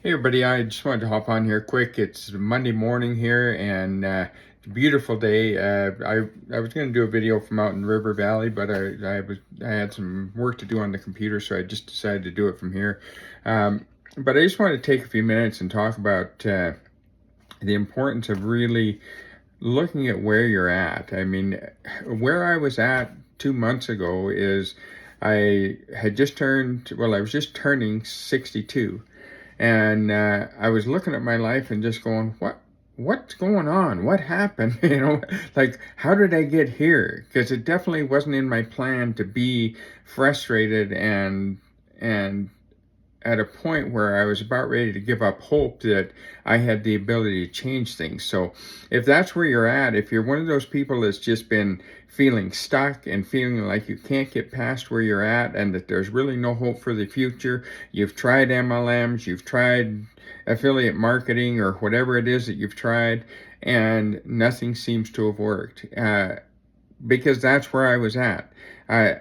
Hey everybody, I just wanted to hop on here quick. It's Monday morning here and it's a beautiful day. I was going to do a video from out in River Valley, but I had some work to do on the computer, so I just decided to do it from here. But I just wanted to take a few minutes and talk about the importance of really looking at where you're at. I mean, where I was at 2 months ago is I was just turning 62. And I was looking at my life and just going, what's going on? What happened? Like, how did I get here? Because it definitely wasn't in my plan to be frustrated and at a point where I was about ready to give up hope that I had the ability to change things. So if that's where you're at, if you're one of those people that's just been feeling stuck and feeling like you can't get past where you're at and that there's really no hope for the future, you've tried MLMs, you've tried affiliate marketing or whatever it is that you've tried, and nothing seems to have worked. Because that's where I was at. I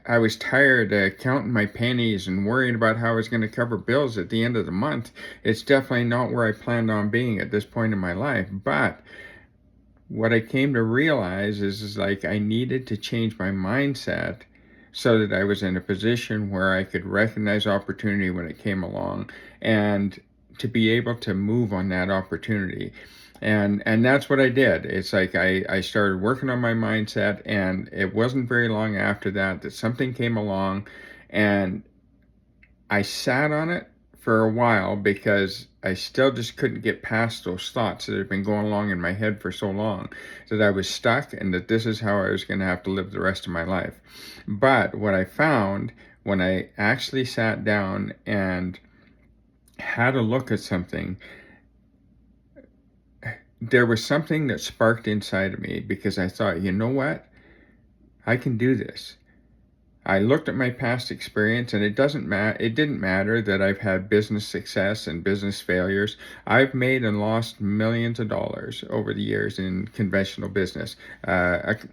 I was tired counting my pennies and worrying about how I was going to cover bills at the end of the month. It's definitely not where I planned on being at this point in my life. But what I came to realize is like I needed to change my mindset so that I was in a position where I could recognize opportunity when it came along and to be able to move on that opportunity. And that's what I did. It's like I started working on my mindset, and it wasn't very long after that that something came along, and I sat on it for a while because I still just couldn't get past those thoughts that had been going along in my head for so long, that I was stuck and that this is how I was going to have to live the rest of my life. But what I found when I actually sat down and had a look at something, there was something that sparked inside of me because I thought, you know what? I can do this. I looked at my past experience, and it didn't matter that I've had business success and business failures. I've made and lost millions of dollars over the years in conventional business,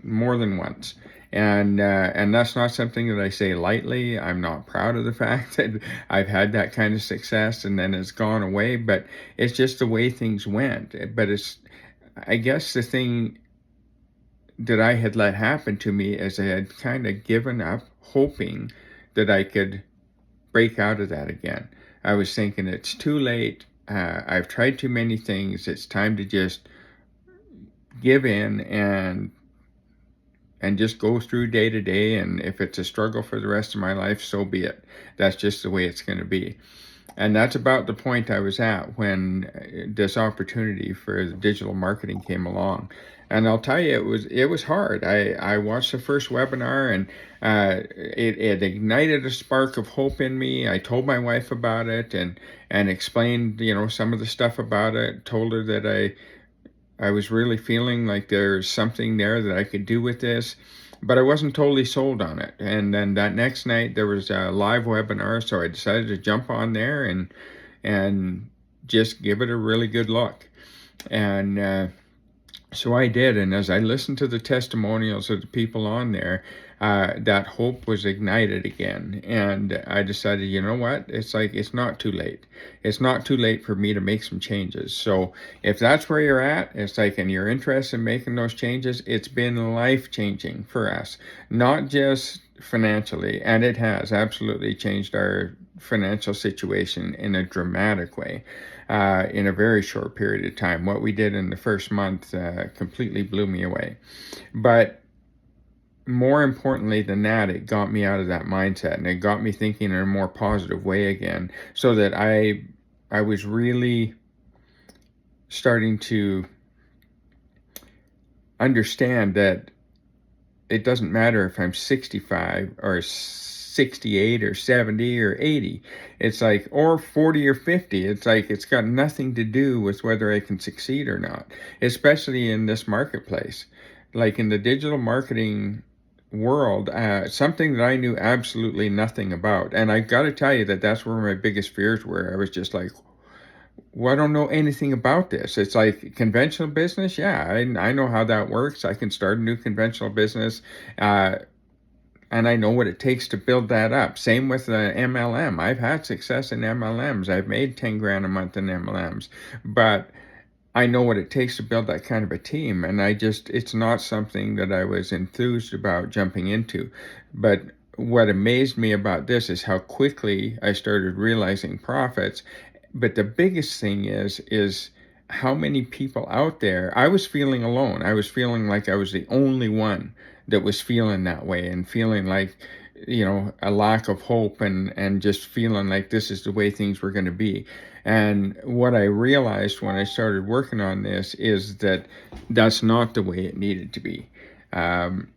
more than once. And that's not something that I say lightly. I'm not proud of the fact that I've had that kind of success and then it's gone away, but it's just the way things went. But I guess the thing that I had let happen to me is I had kind of given up hoping that I could break out of that again. I was thinking it's too late. I've tried too many things. It's time to just give in and just go through day to day. And if it's a struggle for the rest of my life, so be it. That's just the way it's going to be. And that's about the point I was at when this opportunity for the digital marketing came along. And I'll tell you, it was hard. I watched the first webinar, and it ignited a spark of hope in me. I told my wife about it and explained, some of the stuff about it. Told her that I was really feeling like there's something there that I could do with this, but I wasn't totally sold on it. And then that next night there was a live webinar, so I decided to jump on there and just give it a really good look. And so I did, and as I listened to the testimonials of the people on there, that hope was ignited again. And I decided, you know what? It's not too late. It's not too late for me to make some changes. So if that's where you're at, and you're interested in making those changes, it's been life-changing for us, not just financially, and it has absolutely changed our financial situation in a dramatic way in a very short period of time. What we did in the first month completely blew me away. But more importantly than that, it got me out of that mindset, and it got me thinking in a more positive way again, so that I was really starting to understand that it doesn't matter if I'm 65 or 68 or 70 or 80. It's like, or 40 or 50. It's like, it's got nothing to do with whether I can succeed or not, especially in this marketplace. Like in the digital marketing world, something that I knew absolutely nothing about. And I got to tell you that that's where my biggest fears were. I was just like, well, I don't know anything about this. It's like conventional business. Yeah, I know how that works. I can start a new conventional business. and I know what it takes to build that up. Same with the MLM. I've had success in MLMs. I've made 10 grand a month in MLMs, but I know what it takes to build that kind of a team. And it's not something that I was enthused about jumping into. But what amazed me about this is how quickly I started realizing profits. But the biggest thing is how many people out there, I was feeling alone. I was feeling like I was the only one that was feeling that way and feeling like, a lack of hope and just feeling like this is the way things were going to be. And what I realized when I started working on this is that that's not the way it needed to be. And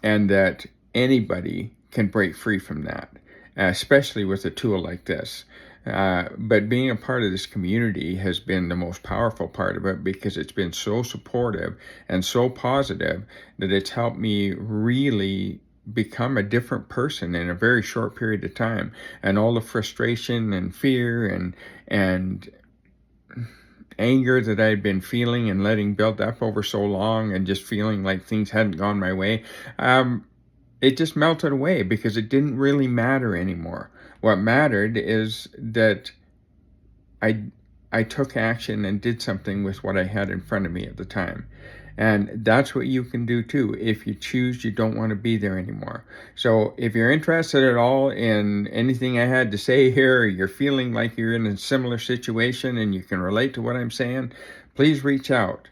that anybody can break free from that, especially with a tool like this. But being a part of this community has been the most powerful part of it, because it's been so supportive and so positive that it's helped me really become a different person in a very short period of time. And all the frustration and fear and anger that I'd been feeling and letting build up over so long, and just feeling like things hadn't gone my way, it just melted away, because it didn't really matter anymore. What mattered is that I took action and did something with what I had in front of me at the time. And that's what you can do too if you choose you don't want to be there anymore. So if you're interested at all in anything I had to say here, or you're feeling like you're in a similar situation and you can relate to what I'm saying, please reach out.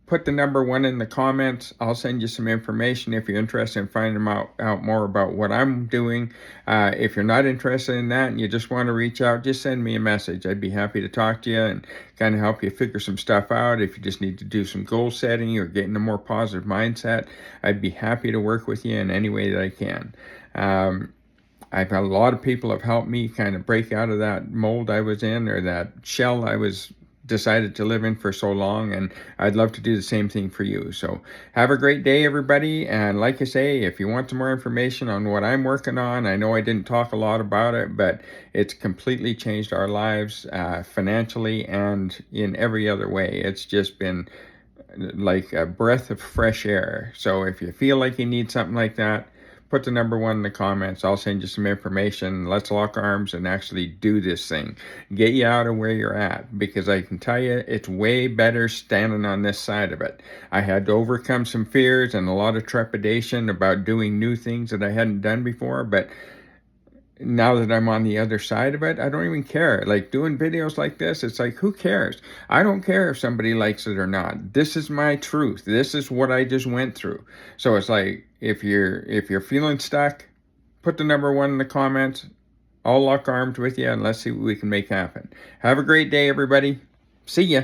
Put the number 1 in the comments. I'll send you some information if you're interested in finding out more about what I'm doing. If you're not interested in that and you just want to reach out, just send me a message. I'd be happy to talk to you and kind of help you figure some stuff out. If you just need to do some goal setting or get in a more positive mindset, I'd be happy to work with you in any way that I can. I've had a lot of people have helped me kind of break out of that mold I was in, or that shell I was decided to live in for so long, and I'd love to do the same thing for you. So have a great day, everybody. And like I say, if you want some more information on what I'm working on, I know I didn't talk a lot about it, but it's completely changed our lives, financially and in every other way. It's just been like a breath of fresh air. So if you feel like you need something like that, put the number 1 in the comments. I'll send you some information. Let's lock arms and actually do this thing. Get you out of where you're at, because I can tell you it's way better standing on this side of it. I had to overcome some fears and a lot of trepidation about doing new things that I hadn't done before, but now that I'm on the other side of it, I don't even care. Like doing videos like this, it's like, who cares? I don't care if somebody likes it or not. This is my truth. This is what I just went through. So it's like, if you're feeling stuck, put the number 1 in the comments. I'll lock arms with you and let's see what we can make happen. Have a great day, everybody. See ya.